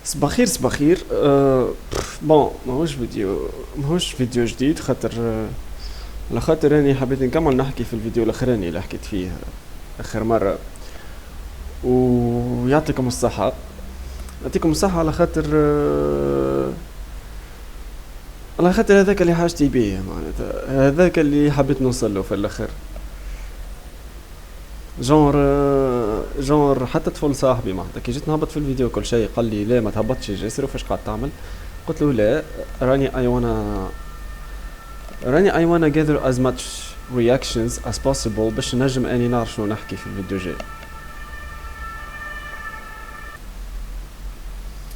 صباخير صباخير بون ماهوش فيديو جديد خاطر على خاطر راني حبيت نكمل نحكي في الفيديو الاخراني اللي حكيت فيه اخر مرة. ويعطيكم الصحة، يعطيكم الصحة على خاطر على خاطر هذاك اللي حاجتي بيه، معناتها هذاك اللي حبيت نوصل له في الاخر. جونر جونر حتى طفل صاحبي معناتها كي جيت نهبط في الفيديو كل شيء قال لي لا ما تهبطش يا جاسر وفاش قاعد تعمل. قلت له لا، راني I wanna gather as much reactions as possible باش نجم اني نعرف شنو نحكي في الفيديو جاي.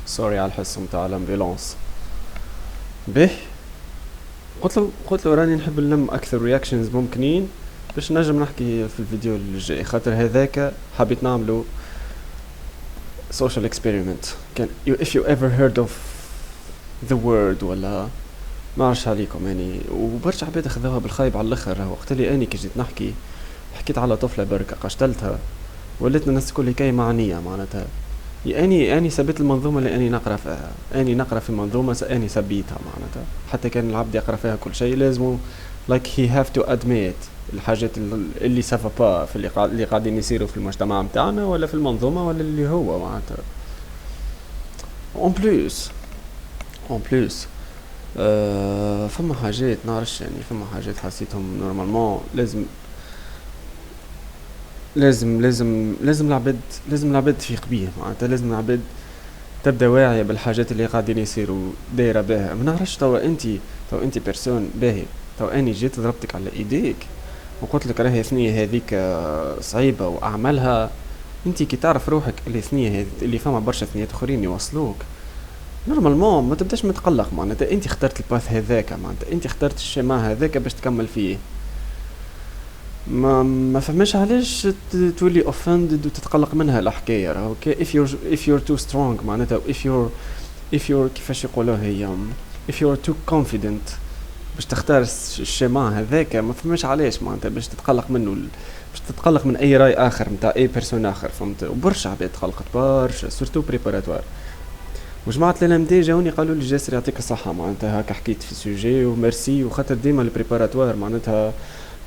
سوري على الحس متاع الامبيلونس. به قلت له راني نحب نلم اكثر رياكشنز ممكنين باش نجم نحكي في الفيديو الجاي، خاطر هذاك حبيت نعمله social experiment. كان if you ever heard of the word ولا ما عرفش عليكم يعني، وبرشا عباد اخذوها بالخايب على الاخر. وقت اللي اني كي جيت نحكي حكيت على طفله بركه قشتلتها، ولات الناس الكل كاي معنيه معناتها. اني سبيت المنظومه اللي اني نقرا فيها، اني نقرا في منظومه اني سبيتها معناتها. حتى كان العبد يقرا فيها كل شيء لازم like he have to admit الحاجات اللي سافا با في اللي قاعدين يصيروا في المجتمع متاعنا ولا في المنظومه ولا اللي هو معناتها. اون بلوس فما حاجات نعرفش يعني، فما حاجات حسيتهم نورمالمون لازم العباد تفيق بيه معناتها. لازم العباد تبدا واعيه بالحاجات اللي قاعدين يصيروا دايره بها. ما نعرفش تو انت بيرسون باهي. تو اني جيت ضربتك على ايديك وقلت لك راهي ثنيه هذيك صعيبه واعملها. انت كي تعرف روحك اللي ثنيه هذي اللي فما برشا ثنيات اخرين يوصلوك نورمالمون ما تبداش متقلق معناتها. انت اخترت الباث هذاك معناتها، انت اخترت الشيما هذاك باش تكمل فيه. ما فهمش علاش تولي offended وتتقلق منها الحكايه. راه اوكي if you're too strong معناتها if you're كيفاش يقولوا هي if you're too confident باش تختار الشيما هذاك، ما فهمش علاش معناتها باش تتقلق منه باش تتقلق من اي راي اخر نتاع اي بيرسون اخر. فهمت؟ وبرشا عباد تقلقت برشا سورتو بريباراتوار. وجماعة الام دي جاوني قالوا لي جاسر يعطيك الصحة معناتها هكا حكيت في سوجي وميرسي، وخاطر ديما البريباراتوار معناتها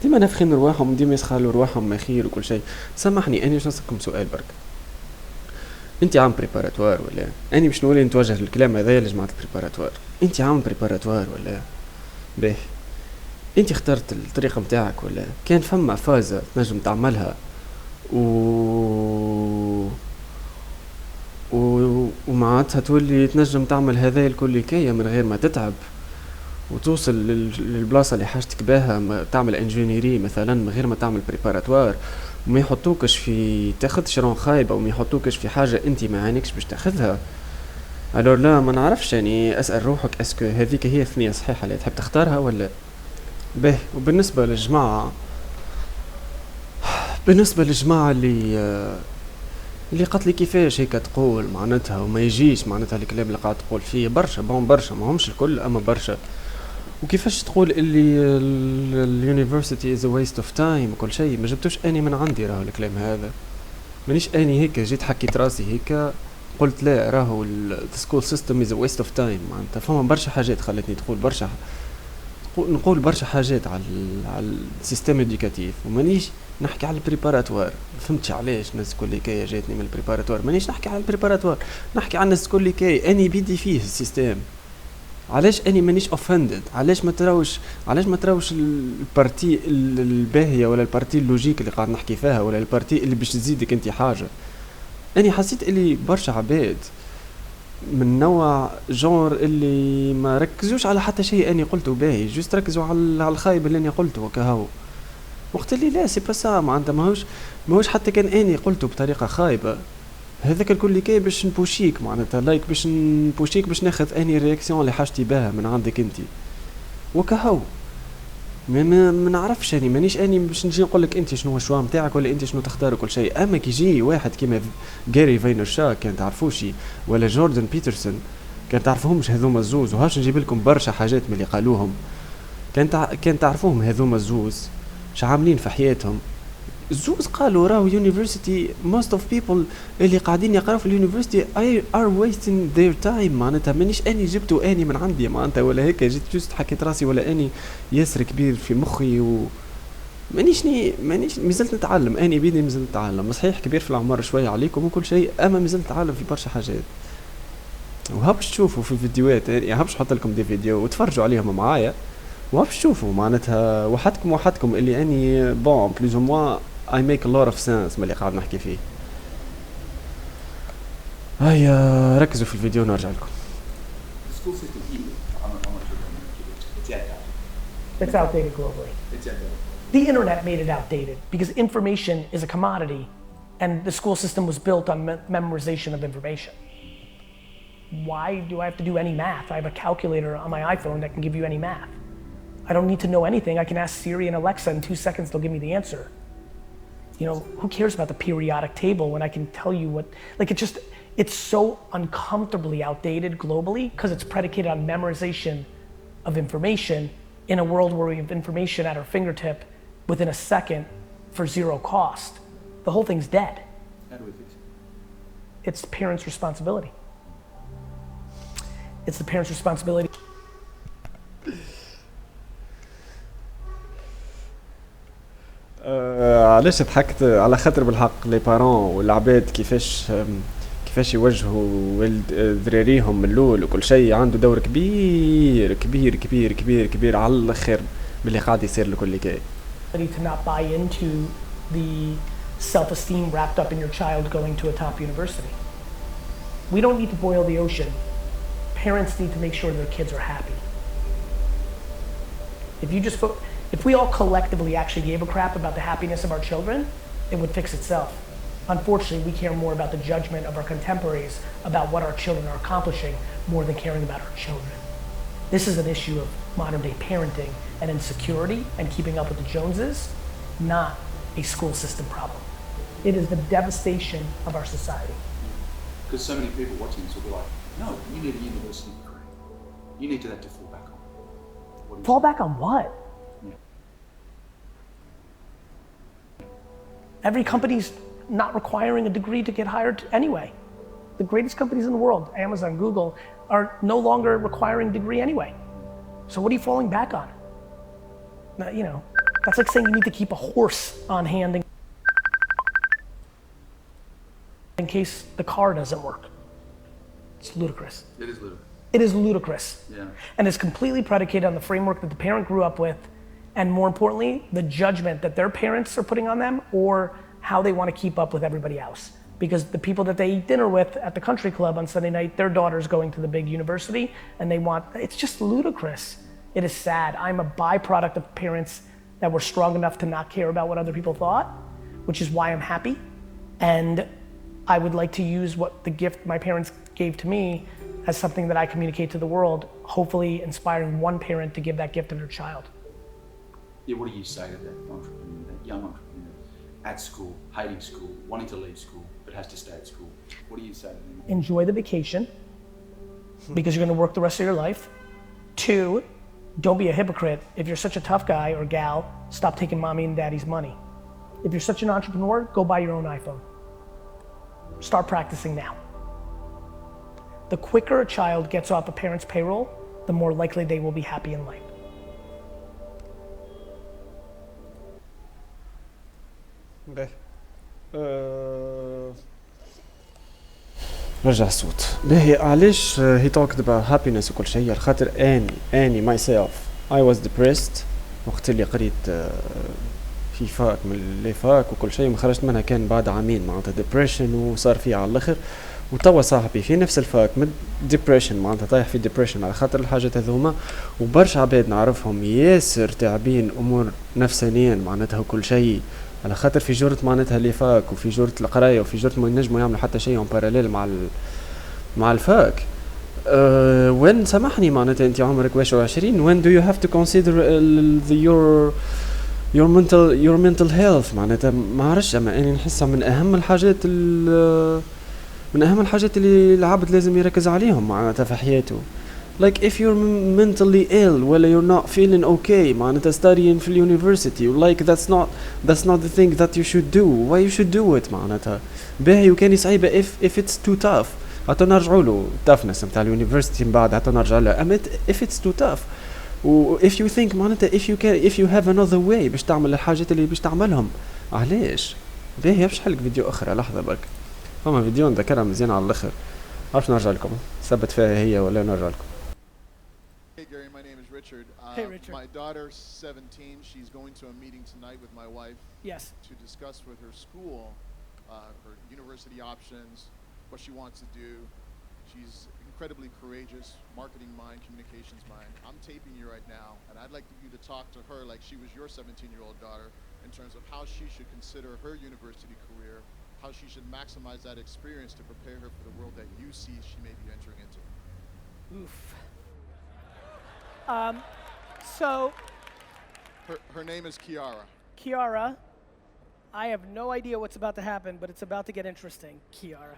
ديما نافخين رواحهم ديما يسخالوا رواحهم ما خير وكل شيء. سامحني اني باش نسألكم سؤال برك، انت عام بريباراتوار ولا اني باش نولي نتوجه للكلام هذايا لجماعة البريباراتوار؟ انت عام بريباراتوار ولا باهي؟ انت اخترت الطريقة متاعك ولا كان فما فازة تنجم تعملها ومعناتها تولي تنجم تعمل هذا الكل كيا من غير ما تتعب وتوصل للبلاصة اللي حاجتك بها، تعمل انجينيري مثلا من غير ما تعمل بريباراتوار، وما يحطوكش في تاخذ شرون خايبة وما يحطوكش في حاجة انت ما عينكش باش تاخذها. الور لا ما نعرفش يعني، اسأل روحك اسكو هذيك هي الثنية صحيحة اللي تحب تختارها ولا به. وبالنسبة للجماعة اللي قالت لي كيفاش هيك تقول معناتها وما يجيش معناتها الكلام اللي قاعد تقول فيه برشا برشا ما همش الكل اما برشا. وكيفاش تقول اللي اليونيفرسيتي از ويست اوف تايم وكل شيء، ما جبتوش اني من عندي راهو الكلام هذا. مانيش اني هيك جيت حكيت راسي هيك قلت لا راهو السكول سيستم از ويست اوف تايم معناتها. فما برشا حاجات خلتني نقول برشا حاجات على السيستم اديوكاتيف، ومانيش نحكي على البريباراتوار. فهمتش علاش الناس كل كاي جاتني من البريباراتوار. مانيش نحكي على البريباراتوار، نحكي على الناس كل كاي اني بيدي فيه السيستم. علاش اني مانيش اوفندد؟ علاش ما تراوش البارتي الباهيه ولا البارتي اللوجيك اللي قاعد نحكي فيها ولا البارتي اللي باش تزيدك انت حاجه. اني حسيت اللي برشا عباد من نوع جونر اللي ما ركزوش على حتى شيء اني قلته باهي، جوست ركزوا على الخايب اللي اني قلته وكهو. وقت اللي لا سي با سا معناتها ماهوش حتى كان اني قلته بطريقه خايبه هذاك الكل اللي كاي باش نبوشيك معناتها لايك باش نبوشيك باش ناخذ اني رياكسيون اللي حاجتي بها من عندك انت وكهو. ما نعرفش اني مانيش اني باش نجي نقول لك انت شنو هو الشوا نتاعك ولا انت شنو تختار كل شيء. اما كي يجي واحد كيما غاري فاينرشاك كان تعرفوشي ولا جوردن بيترسون كان تعرفوهمش هذوما الزوز، وهاش نجيب لكم برشا حاجات من اللي قالوهم كان تعرفوهم هذوما الزوز شعاملين في حياتهم. زوز قالوا راهو يونيفرسيتي most of people اللي قاعدين يقراو في اليونيفرسيتي are wasting their time. معناتها مانيش اني جبتو اني من عندي معناتها ولا هيك جيت جوست حكيت راسي ولا اني ياسر كبير في مخي و مانيش مازلت نتعلم. اني بيدي مازلت نتعلم صحيح كبير في العمر شويه عليكم وكل شيء اما مازلت نتعلم في برشا حاجات. وهبش تشوفوا في الفيديوهات يعني هبش نحط لكم دي فيديو وتفرجوا عليهم معايا وهبش تشوفوا معناتها وحدكم اللي اني بون بلوز او موا I make a lot of sense ملي قاعد نحكي فيه. هيا ركزوا في الفيديو ونرجع لكم. It's outdated globally. It's outdated. The internet made it outdated because information is a commodity and the school system was built on memorization of information. Why do I have to do any math? I have a calculator on my iPhone that can give you any math. I don't need to know anything. I can ask Siri and Alexa in 2 seconds, they'll give me the answer. You know, who cares about the periodic table when I can tell you what, like it's so uncomfortably outdated globally because it's predicated on memorization of information in a world where we have information at our fingertip within a second for zero cost. The whole thing's dead. How do we fix it? It's the parents' responsibility. It's the parents' responsibility. علاش ضحكت على خاطر بالحق لي بارون والعباد كيفاش يوجهوا ذراريهم من الاول وكل شيء عنده دور كبير كبير كبير كبير كبير على الاخر باللي قاعد يصير لكل كاي. To not buy into the self-esteem wrapped up in your child going to a top university. We don't need to boil the ocean. Parents need to make sure their kids are happy. If we all collectively actually gave a crap about the happiness of our children, it would fix itself. Unfortunately, we care more about the judgment of our contemporaries about what our children are accomplishing more than caring about our children. This is an issue of modern day parenting and insecurity and keeping up with the Joneses, not a school system problem. It is the devastation of our society. Because so many people watching this will be like, no, you need a university degree. You need that to fall back on. Fall back on what? Every company's not requiring a degree to get hired anyway. The greatest companies in the world, Amazon, Google, are no longer requiring a degree anyway. So what are you falling back on? Now, you know, that's like saying you need to keep a horse on hand in case the car doesn't work. It's ludicrous. It is ludicrous. It is ludicrous. Yeah. And it's completely predicated on the framework that the parent grew up with, and more importantly, the judgment that their parents are putting on them or how they want to keep up with everybody else. Because the people that they eat dinner with at the country club on Sunday night, their daughter's going to the big university and it's just ludicrous. It is sad. I'm a byproduct of parents that were strong enough to not care about what other people thought, which is why I'm happy. And I would like to use what the gift my parents gave to me as something that I communicate to the world, hopefully inspiring one parent to give that gift to their child. Yeah, what do you say to that entrepreneur, that young entrepreneur at school, hating school, wanting to leave school, but has to stay at school? What do you say to them? Enjoy the vacation because you're going to work the rest of your life. 2, don't be a hypocrite. If you're such a tough guy or gal, stop taking mommy and daddy's money. If you're such an entrepreneur, go buy your own iPhone. Start practicing now. The quicker a child gets off a parent's payroll, the more likely they will be happy in life. باهي رجع الصوت. باهي علاش he talked about happiness وكل شيء خاطر اني myself I was depressed وقت اللي قريت في فاك من لي فاك وكل شيء ما خرجت منها كان بعد عامين معناتها depression وصار فيه على الاخر. وتوا صاحبي في نفس الفاك من depression معناتها طايح في depression على خاطر الحاجات هذوما. وبرشا عباد نعرفهم ياسر تعبين امور نفسانيا معناتها وكل شيء على خاطر في جرة معناتها لي فاك وفي جرة القرايه وفي جرة ما ينجموا يعملوا حتى شيء اون باراليل مع الفاك. وين سامحني معناتها انت عمرك 21 when do you have to consider your mental health معناتها ما عرفش اما اني نحسها من اهم الحاجات اللي العبد لازم يركز عليهم معناتها في حياته. like if you're mentally ill ولا you're not feeling okay معناتها studying في اليونيفرسيتي like that's not the thing that you should do. why you should do it معناتها باهي وكان صعيبة if it's too tough عطا نرجعوا له toughness نتاع اليونيفرسيتي من بعد عطا نرجع له if it's too tough و if you think معناتها if you have another way باش تعمل الحاجات اللي باش تعملهم علاش باهي باش نحلك فيديو اخرى لحظة برك فما فيديو نذكرها مزيان على الاخر عرفت نرجع لكم ثبت فيها هي ولا نرجع لكم. Hey Gary, my name is Richard. Hey Richard. My daughter's 17. She's going to a meeting tonight with my wife. Yes. To discuss with her school, her university options, what she wants to do. She's incredibly courageous, marketing mind, communications mind. I'm taping you right now, and I'd like you to talk to her like she was your 17-year-old daughter in terms of how she should consider her university career, how she should maximize that experience to prepare her for the world that you see she may be entering into. Oof. So Her name is Kiara. Kiara, I have no idea what's about to happen, but it's about to get interesting. Kiara,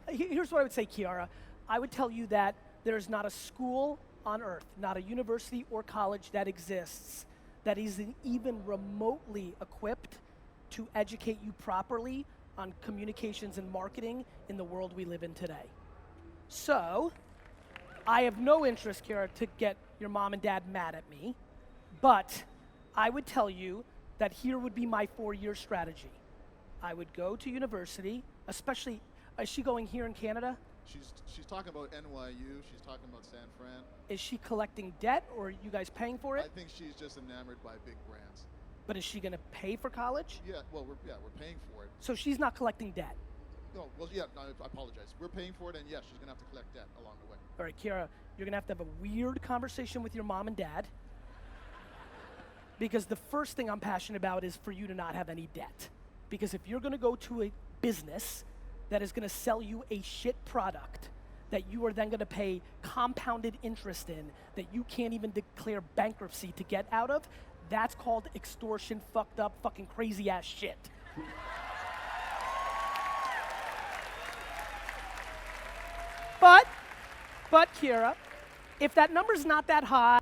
here's what I would say, Kiara. I would tell you that there's not a school on earth, not a university or college that exists that isn't even remotely equipped to educate you properly on communications and marketing in the world we live in today. So, I have no interest, Kiara, to get your mom and dad mad at me, but I would tell you that here would be my 4-year strategy. I would go to university, especially, is she going here in Canada? She's talking about NYU, she's talking about San Fran. Is she collecting debt or are you guys paying for it? I think she's just enamored by big brands. But is she gonna pay for college? Yeah, well, we're paying for it. So she's not collecting debt. No, well, yeah, no, I apologize. We're paying for it, and yes, she's gonna have to collect debt along the way. All right, Kiara, you're gonna have to have a weird conversation with your mom and dad because the first thing I'm passionate about is for you to not have any debt. Because if you're gonna go to a business that is gonna sell you a shit product that you are then gonna pay compounded interest in that you can't even declare bankruptcy to get out of, that's called extortion, fucked up, fucking crazy ass shit. But Kiera, if that number's not that high,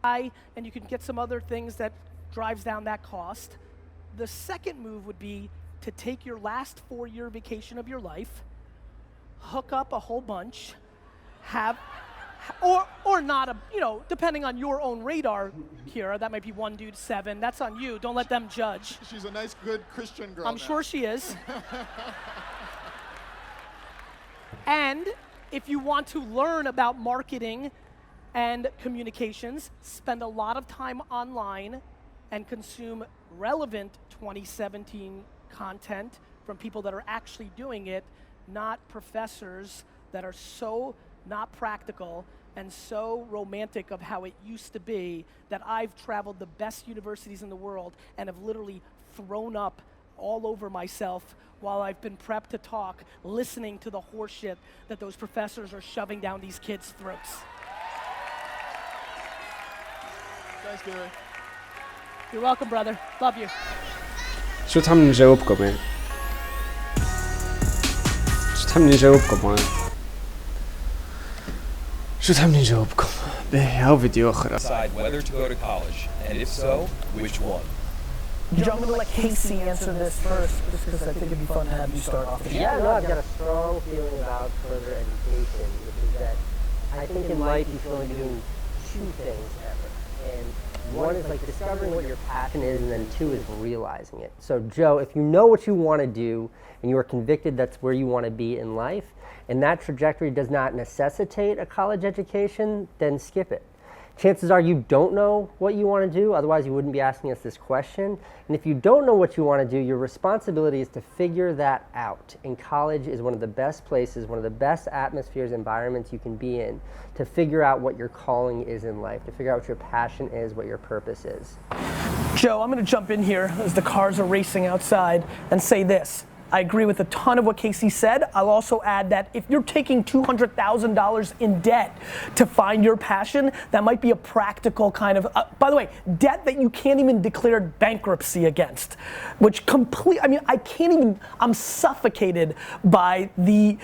and you can get some other things that drives down that cost, the second move would be to take your last 4-year vacation of your life, hook up a whole bunch, or not a, depending on your own radar, Kiera, that might be one dude 7, that's on you, don't let them judge. She's a nice, good Christian girl. I'm sure she is. And if you want to learn about marketing and communications, spend a lot of time online and consume relevant 2017 content from people that are actually doing it, not professors that are so not practical and so romantic of how it used to be that I've traveled the best universities in the world and have literally thrown up all over myself while I've been prepped to talk, listening to the horseshit that those professors are shoving down these kids' throats. Thanks, Gary. You're welcome, brother. Love you. شو تحمل نجاوبكم يعني؟ شو تحمل نجاوبكم شو تحمل نجاوبكم؟ باهي هاو فيديو آخر. Decide whether to go to college, and if so, which one? I'm going to let Casey answer this first, just because I think it'd be fun to have you start off. Yeah, no, I've got a strong feeling about further education, which is that I think in life you should only be doing 2 things ever. And one is like discovering what your passion is, and then 2 is realizing it. So Joe, if you know what you want to do, and you are convicted that's where you want to be in life, and that trajectory does not necessitate a college education, then skip it. Chances are you don't know what you want to do, otherwise you wouldn't be asking us this question. And if you don't know what you want to do, your responsibility is to figure that out. And college is one of the best places, one of the best atmospheres, environments you can be in to figure out what your calling is in life, to figure out what your passion is, what your purpose is. Joe, I'm going to jump in here as the cars are racing outside and say this. I agree with a ton of what Casey said. I'll also add that if you're taking $200,000 in debt to find your passion, that might be a practical kind of, by the way, debt that you can't even declare bankruptcy against, which I can't even, I'm suffocated by the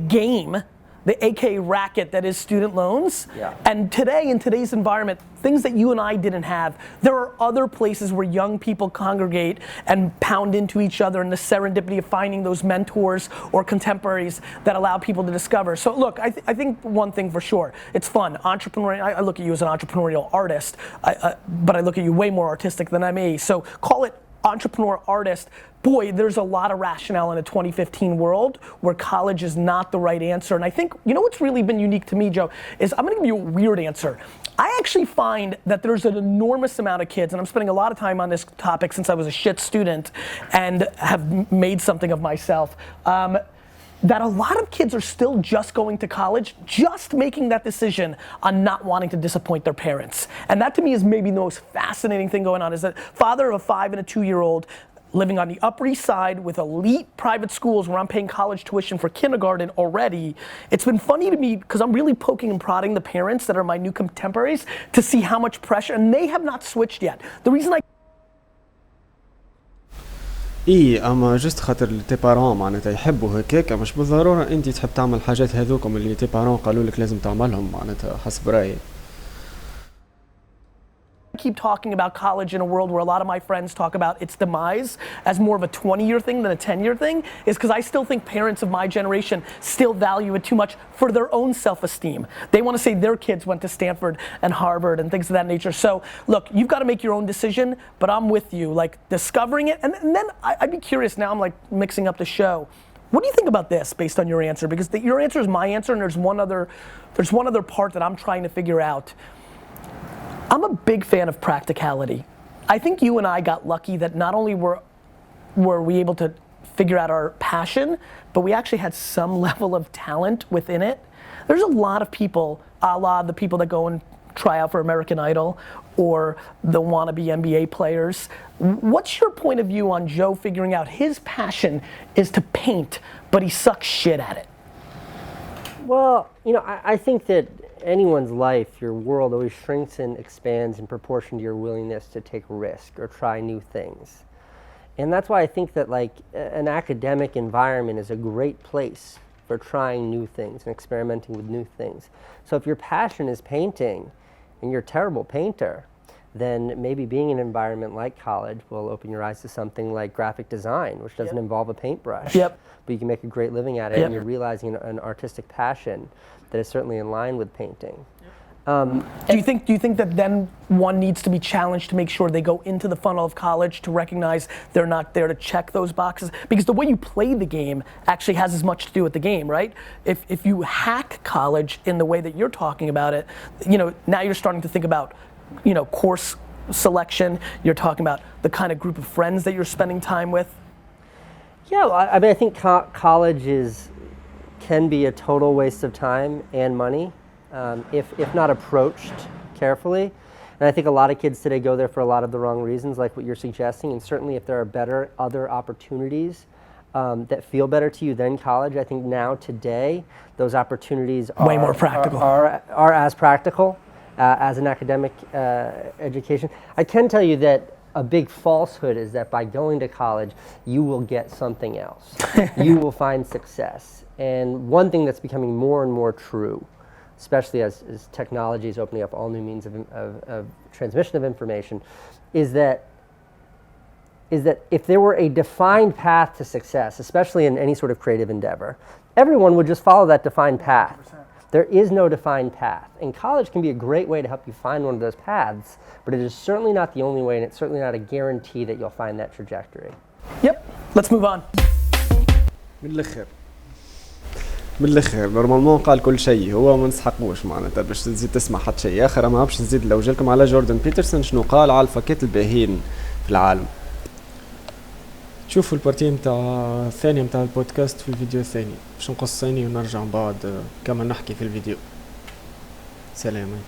game the AKA racket that is student loans. Yeah. And today, in today's environment, things that you and I didn't have, there are other places where young people congregate and pound into each other in the serendipity of finding those mentors or contemporaries that allow people to discover. So look, I think one thing for sure, it's fun. Entrepreneurial, I look at you as an entrepreneurial artist, but I look at you way more artistic than I'm me. So call it entrepreneur artist. Boy, there's a lot of rationale in a 2015 world where college is not the right answer. And I think, you know what's really been unique to me, Joe, is I'm gonna give you a weird answer. I actually find that there's an enormous amount of kids, and I'm spending a lot of time on this topic since I was a shit student and have made something of myself, that a lot of kids are still just going to college, just making that decision on not wanting to disappoint their parents. And that to me is maybe the most fascinating thing going on, is that father of a 5 and a 2-year-old living on the Upper East Side with elite private schools where I'm paying college tuition for kindergarten already. It's been funny to me because I'm really poking and prodding the parents that are my new contemporaries to see how much pressure, and they have not switched yet. The reason I اما جست خاطر تي بارون معناتها يحبوا هكاك، مش بالضروره انت تحب تعمل حاجات هذوكم اللي تي بارون قالوا لك لازم تعملهم، معناتها حسب رايي. keep talking about college in a world where a lot of my friends talk about its demise as more of a 20-year thing than a 10-year thing is because I still think parents of my generation still value it too much for their own self-esteem. They want to say their kids went to Stanford and Harvard and things of that nature. So look, you've got to make your own decision, but I'm with you, like discovering it. And then I'd be curious, now I'm like mixing up the show. What do you think about this based on your answer? Because your answer is my answer, and there's one other part that I'm trying to figure out. I'm a big fan of practicality. I think you and I got lucky that not only were we able to figure out our passion, but we actually had some level of talent within it. There's a lot of people, a la the people that go and try out for American Idol or the wannabe NBA players. What's your point of view on Joe figuring out his passion is to paint, but he sucks shit at it? Well, you know, I think that anyone's life, your world always shrinks and expands in proportion to your willingness to take risk or try new things. And that's why I think that like an academic environment is a great place for trying new things and experimenting with new things. So if your passion is painting and you're a terrible painter, then maybe being in an environment like college will open your eyes to something like graphic design, which doesn't involve a paintbrush. Yep. But you can make a great living at it, and you're realizing an artistic passion that is certainly in line with painting. Do you think that then one needs to be challenged to make sure they go into the funnel of college to recognize they're not there to check those boxes? Because the way you play the game actually has as much to do with the game, right? If you hack college in the way that you're talking about it, you know, now you're starting to think about, you know, course selection. You're talking about the kind of group of friends that you're spending time with. Yeah, well, I mean, I think college can be a total waste of time and money if not approached carefully. And I think a lot of kids today go there for a lot of the wrong reasons, like what you're suggesting. And certainly if there are other opportunities that feel better to you than college, I think now today those opportunities way more practical. Are as practical as an academic education. I can tell you that a big falsehood is that by going to college you will get something else. You will find success. And one thing that's becoming more and more true, especially as technology is opening up all new means of transmission of information, is that if there were a defined path to success, especially in any sort of creative endeavor, everyone would just follow that defined path. 100%. There is no defined path. And college can be a great way to help you find one of those paths, but it is certainly not the only way, and it's certainly not a guarantee that you'll find that trajectory. Yep, let's move on. من الاخر نورمالمون قال كل شيء، هو ما نسحقوش معناتها باش تزيد تسمع حتى شيء اخر. ما باش نزيد لو جالكم على جوردن بيترسون شنو قال على الفاكيت الباهين في العالم. شوفوا البارتي نتاع الثانيه نتاع البودكاست في الفيديو الثاني باش نقص ثاني ونرجع بعد كما نحكي في الفيديو. سلام.